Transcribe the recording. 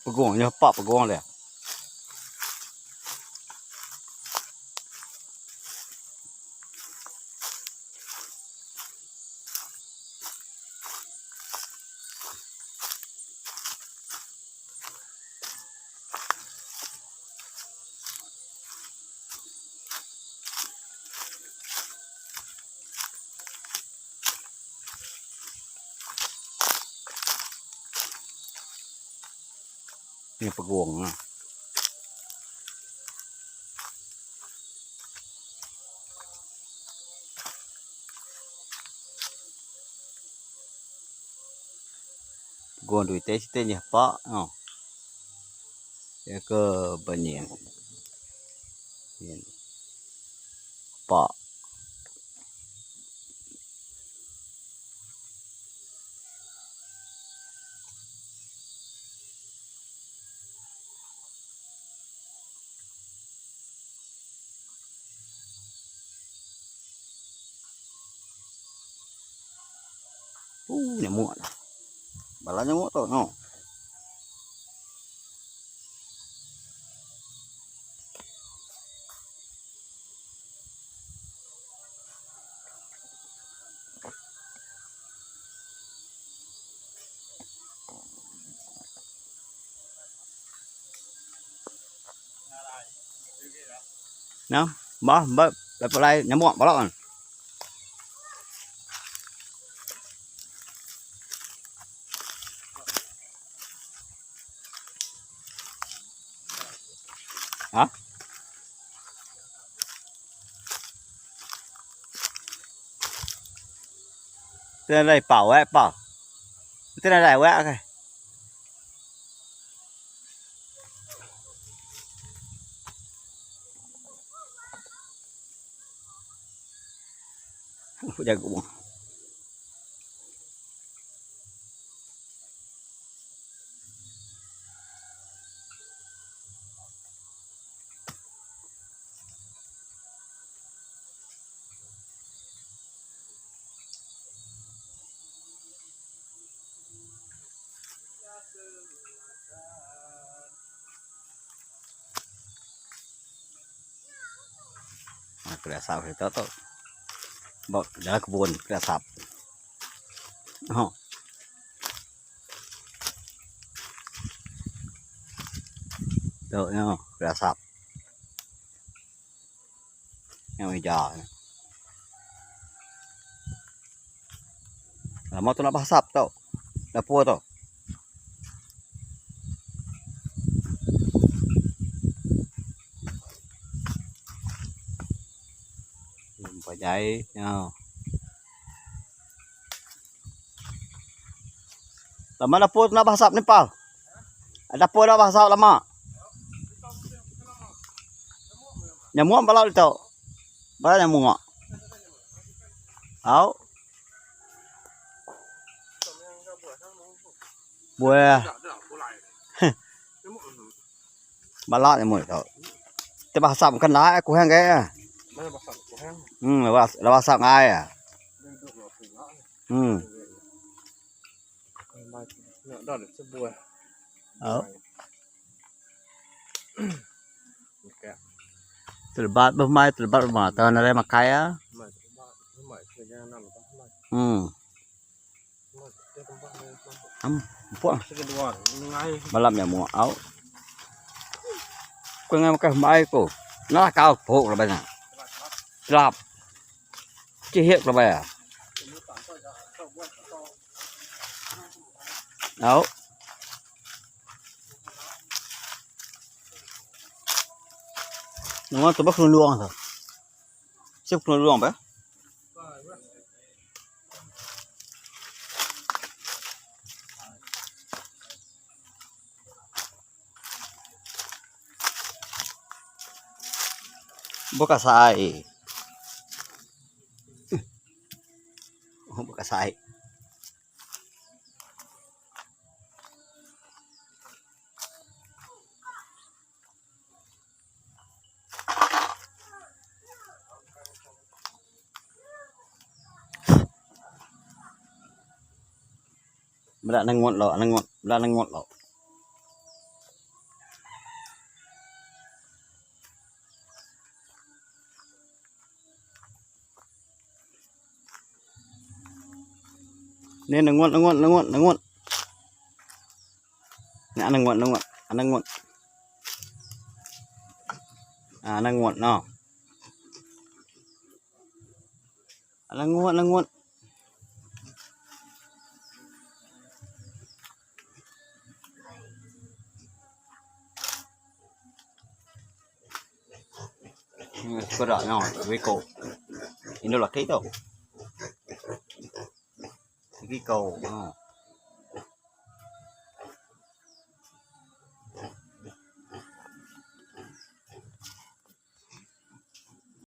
ปะกวงเนี่ยปะปะกวงเลยเนี่ยปะกวงนะgồm đuổi tết tết nhỉ bọ cái cơ bệnh nhiễm bọ nhà muộn bà lá nhà muộn rồi không nó bỏ lại lại nhà muộn bỏ lợn hả tên này bảo ấy bảo tên này quẹ kìa giờ cũng kena sap itu tuh bok jalan kebun kena sap oh tuh no kena sap yang hijau lah mau tuh nak sap tuh dapur tuh phải chạy nhau lama dapur nak basap ni pal dapur nak basap lama nyamuk balau itu balau nyamuk au buah balau nyamuk itu te basap kan lá của hang cái là basap ngay à đó là sắp bùa terbat bermain terbat rumah tahun ada makai ya puan malam ya mau au kau ngai makai mai ko nó cao phổ là bây giờ lạp chỉ hiện là bây giờ đâu nó tụi bắt luôn luôn rồi xếp luôn luôn bé buka sai buka sai Bala nang ngot lo Nên là ngon nè ăn ngon ăn ngon nó ăn ngon có rõ nhỏ với cổ thì nó là cái đâu cái cầu